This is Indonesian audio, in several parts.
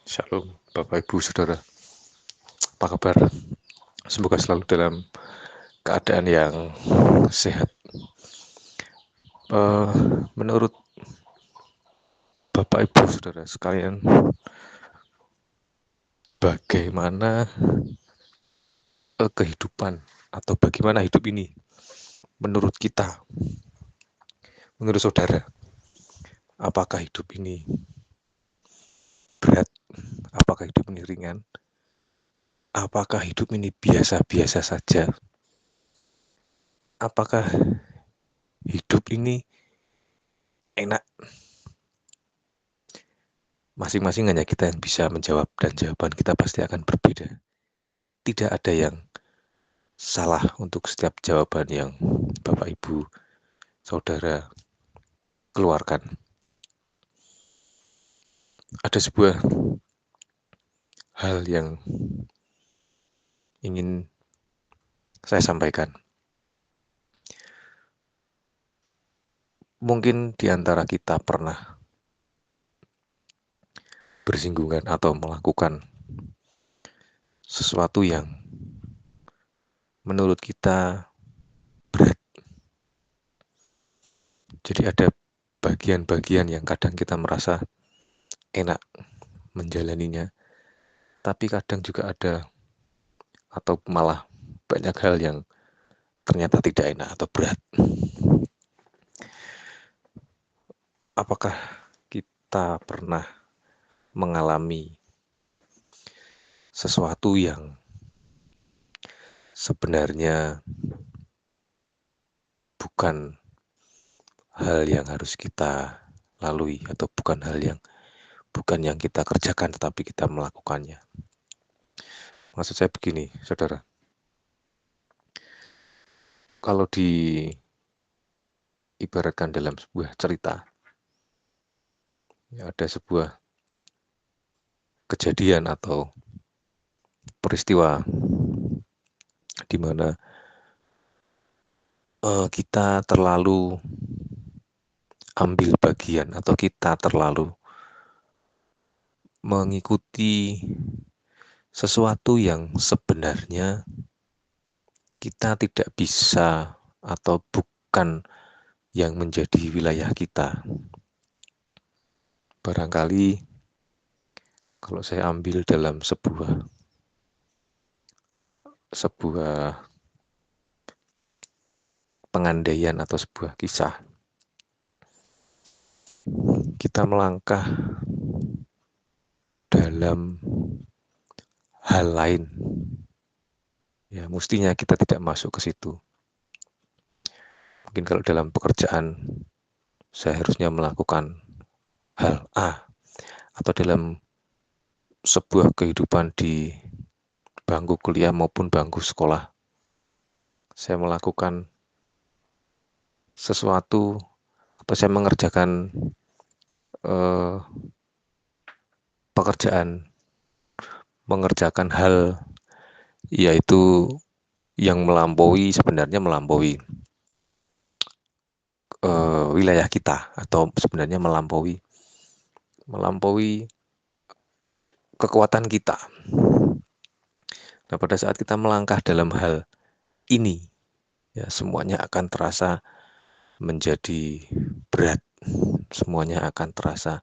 Shalom, Bapak Ibu Saudara. Apa kabar? Semoga selalu dalam keadaan yang sehat. Menurut Bapak Ibu Saudara sekalian, bagaimana kehidupan atau bagaimana hidup ini menurut kita, menurut saudara? Apakah hidup ini berat? Apakah hidup ini ringan? Apakah hidup ini biasa-biasa saja? Apakah hidup ini enak? Masing-masing hanya kita yang bisa menjawab, dan jawaban kita pasti akan berbeda. Tidak ada yang salah untuk setiap jawaban yang Bapak Ibu Saudara keluarkan. Ada sebuah hal yang ingin saya sampaikan. Mungkin di antara kita pernah bersinggungan atau melakukan sesuatu yang menurut kita berat. Jadi ada bagian-bagian yang kadang kita merasa enak menjalaninya, tapi kadang juga ada atau malah banyak hal yang ternyata tidak enak atau berat. Apakah kita pernah mengalami sesuatu yang sebenarnya bukan hal yang harus kita lalui atau bukan yang kita kerjakan, tetapi kita melakukannya? Maksud saya begini, saudara. Kalau diibaratkan dalam sebuah cerita, ya ada sebuah kejadian atau peristiwa di mana kita terlalu ambil bagian atau kita terlalu mengikuti sesuatu yang sebenarnya kita tidak bisa atau bukan yang menjadi wilayah kita. Barangkali kalau saya ambil dalam sebuah pengandaian atau sebuah kisah, kita melangkah dalam hal lain, ya mestinya kita tidak masuk ke situ. Mungkin kalau dalam pekerjaan saya harusnya melakukan hal A, atau dalam sebuah kehidupan di bangku kuliah maupun bangku sekolah, saya melakukan sesuatu atau saya mengerjakan mengerjakan hal yaitu yang sebenarnya melampaui wilayah kita, atau sebenarnya melampaui kekuatan kita. Nah, pada saat kita melangkah dalam hal ini, ya semuanya akan terasa menjadi berat. Semuanya akan terasa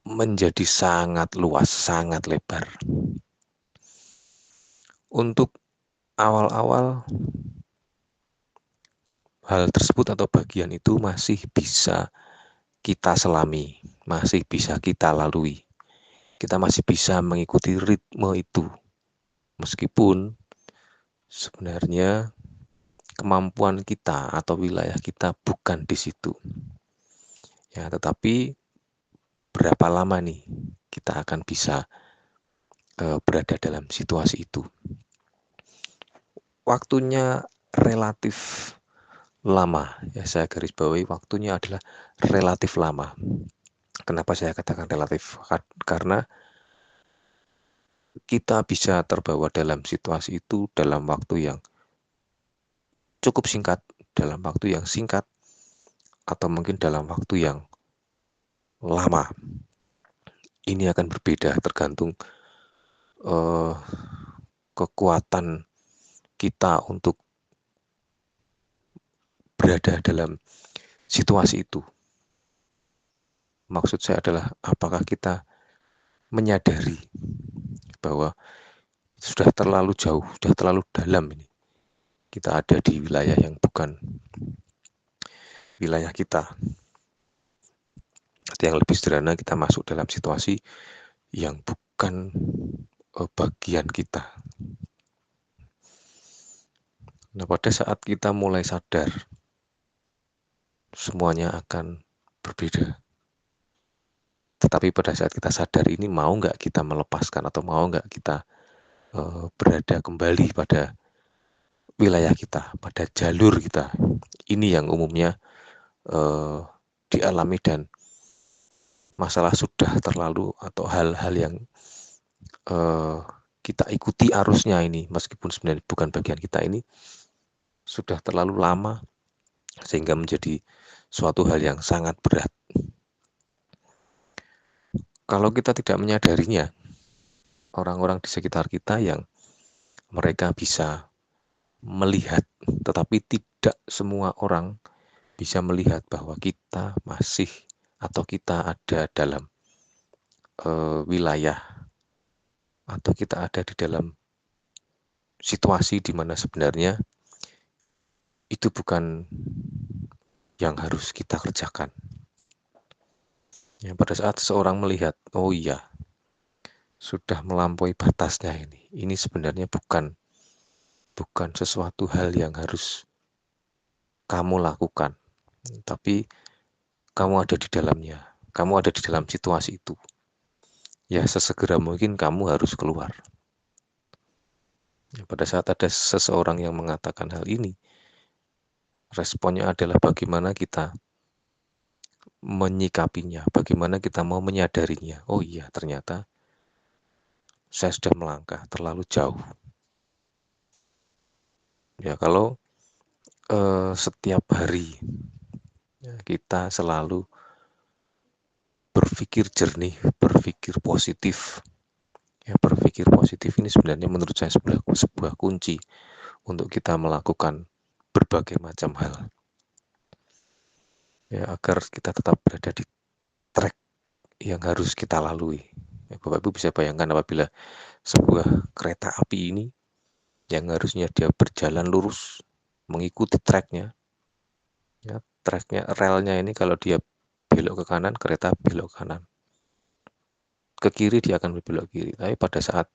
menjadi sangat luas, sangat lebar. Untuk awal-awal hal tersebut atau bagian itu masih bisa kita selami, masih bisa kita lalui. Kita masih bisa mengikuti ritme itu. Meskipun sebenarnya kemampuan kita atau wilayah kita bukan di situ. Ya, tetapi berapa lama nih kita akan bisa berada dalam situasi itu? Waktunya relatif lama, ya saya garis bawahi, waktunya adalah relatif lama. Kenapa saya katakan relatif? Karena kita bisa terbawa dalam situasi itu dalam waktu yang cukup singkat, dalam waktu yang singkat, atau mungkin dalam waktu yang lama. ini akan berbeda tergantung kekuatan kita untuk berada dalam situasi itu. Maksud saya adalah apakah kita menyadari bahwa sudah terlalu jauh, sudah terlalu dalam ini. Kita ada di wilayah yang bukan wilayah kita. Atau yang lebih sederhana, kita masuk dalam situasi yang bukan bagian kita. Nah, pada saat kita mulai sadar, semuanya akan berbeda. Tetapi pada saat kita sadar ini, mau nggak kita melepaskan atau mau nggak kita berada kembali pada wilayah kita, pada jalur kita. Ini yang umumnya dialami dan masalah sudah terlalu atau hal-hal yang kita ikuti arusnya ini, meskipun sebenarnya bukan bagian kita ini, sudah terlalu lama sehingga menjadi suatu hal yang sangat berat. Kalau kita tidak menyadarinya, orang-orang di sekitar kita yang mereka bisa melihat, tetapi tidak semua orang bisa melihat bahwa kita masih atau kita ada dalam wilayah atau kita ada di dalam situasi di mana sebenarnya itu bukan yang harus kita kerjakan. Ya, pada saat seseorang melihat, oh iya, sudah melampaui batasnya ini. Ini sebenarnya bukan sesuatu hal yang harus kamu lakukan, tapi kamu ada di dalamnya. Kamu ada di dalam situasi itu. Ya, sesegera mungkin kamu harus keluar. Ya, pada saat ada seseorang yang mengatakan hal ini, responnya adalah bagaimana kita menyikapinya, bagaimana kita mau menyadarinya. Oh iya, ternyata saya sudah melangkah terlalu jauh. Ya, kalau setiap hari ya, kita selalu berpikir jernih, berpikir positif. Ya, berpikir positif ini sebenarnya menurut saya sebuah kunci untuk kita melakukan berbagai macam hal. Ya, agar kita tetap berada di track yang harus kita lalui. Ya, Bapak Ibu bisa bayangkan apabila sebuah kereta api ini yang harusnya dia berjalan lurus mengikuti tracknya, ya, tracknya, relnya ini kalau dia belok ke kanan, kereta belok ke kanan. Ke kiri dia akan berbelok kiri. Tapi pada saat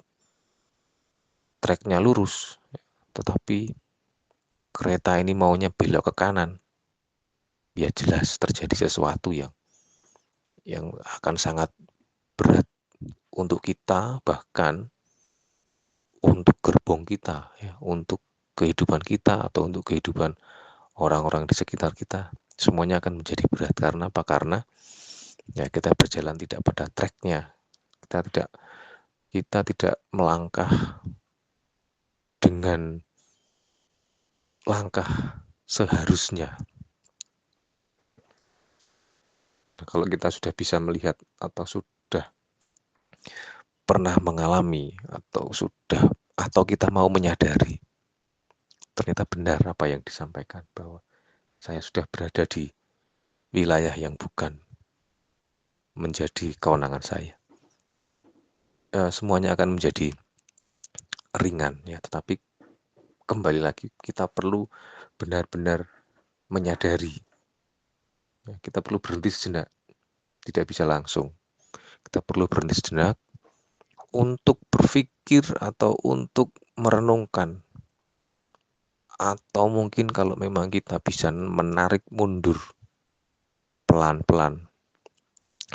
tracknya lurus, tetapi kereta ini maunya belok ke kanan, ya jelas terjadi sesuatu yang akan sangat berat untuk kita, bahkan untuk gerbong kita, ya, untuk kehidupan kita atau untuk kehidupan orang-orang di sekitar kita, semuanya akan menjadi berat. Karena apa? Karena ya kita berjalan tidak pada tracknya, kita tidak melangkah dengan langkah seharusnya. Nah, kalau kita sudah bisa melihat atau sudah pernah mengalami atau kita mau menyadari ternyata benar apa yang disampaikan bahwa saya sudah berada di wilayah yang bukan menjadi kewenangan saya. Semuanya akan menjadi ringan ya, tetapi kembali lagi kita perlu benar-benar menyadari. Ya, kita perlu berhenti sejenak, tidak bisa langsung. Kita perlu berhenti sejenak untuk berpikir atau untuk merenungkan. Atau mungkin kalau memang kita bisa menarik mundur pelan-pelan,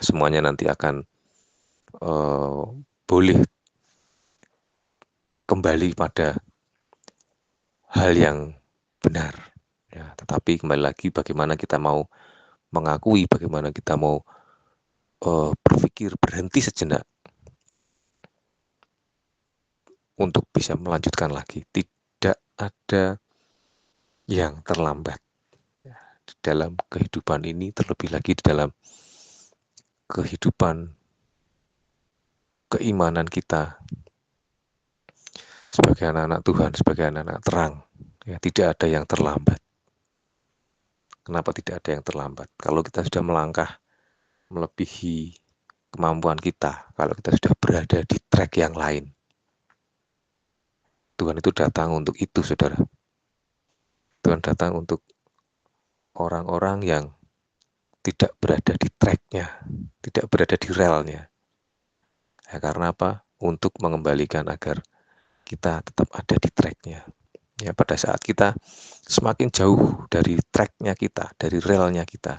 semuanya nanti akan boleh kembali pada hal yang benar. Ya, tetapi kembali lagi bagaimana kita mau mengakui, bagaimana kita mau berpikir berhenti sejenak untuk bisa melanjutkan lagi. Tidak ada yang terlambat ya, di dalam kehidupan ini, terlebih lagi di dalam kehidupan keimanan kita sebagai anak-anak Tuhan, sebagai anak-anak terang. Ya, tidak ada yang terlambat. Kenapa tidak ada yang terlambat? Kalau kita sudah melangkah melebihi kemampuan kita, kalau kita sudah berada di track yang lain, Tuhan itu datang untuk itu, saudara. Tuhan datang untuk orang-orang yang tidak berada di tracknya, tidak berada di relnya. Ya, karena apa? Untuk mengembalikan agar kita tetap ada di tracknya. Ya, pada saat kita semakin jauh dari tracknya kita, dari relnya kita,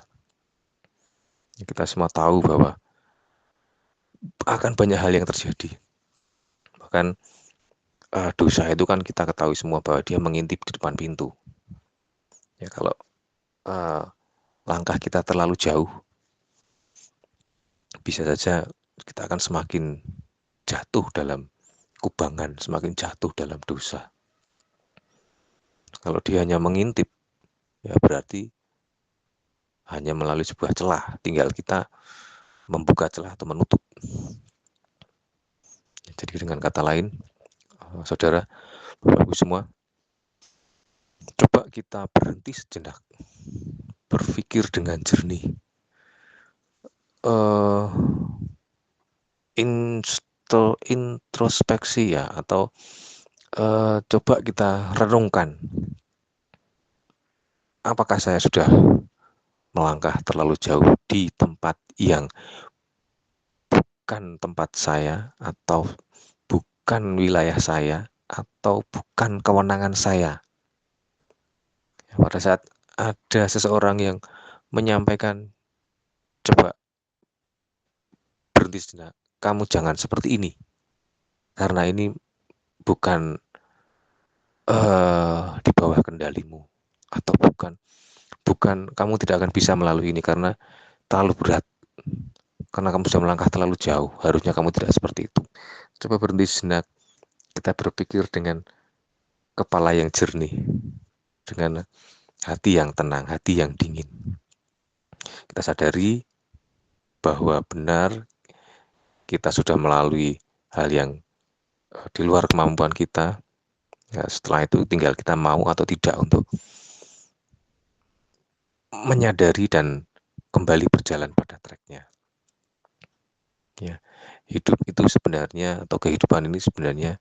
kita semua tahu bahwa akan banyak hal yang terjadi. Bahkan dosa itu kan kita ketahui semua bahwa dia mengintip di depan pintu. Ya, kalau langkah kita terlalu jauh, bisa saja kita akan semakin jatuh dalam kubangan, semakin jatuh dalam dosa. Kalau dia hanya mengintip, ya berarti hanya melalui sebuah celah, tinggal kita membuka celah atau menutup. Jadi dengan kata lain, saudara, Bapak Ibu semua, coba kita berhenti sejenak, berpikir dengan jernih, introspeksi ya, atau coba kita renungkan, apakah saya sudah melangkah terlalu jauh di tempat yang bukan tempat saya, atau bukan wilayah saya, atau bukan kewenangan saya. Pada saat ada seseorang yang menyampaikan, coba berhenti sejenak, kamu jangan seperti ini, karena ini bukan di bawah kendalimu, atau bukan kamu tidak akan bisa melalui ini karena terlalu berat, karena kamu sudah melangkah terlalu jauh, harusnya kamu tidak seperti itu. Coba berhenti sejenak, kita berpikir dengan kepala yang jernih, dengan hati yang tenang, hati yang dingin. Kita sadari bahwa benar kita sudah melalui hal yang di luar kemampuan kita. Ya, setelah itu tinggal kita mau atau tidak untuk menyadari dan kembali berjalan pada tracknya. Ya, hidup itu sebenarnya, atau kehidupan ini sebenarnya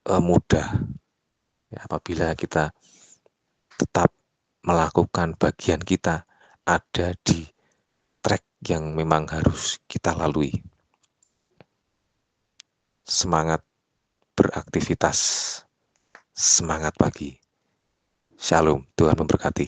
mudah ya, apabila kita tetap melakukan bagian kita, ada di track yang memang harus kita lalui. Semangat beraktivitas, semangat pagi. Shalom, Tuhan memberkati.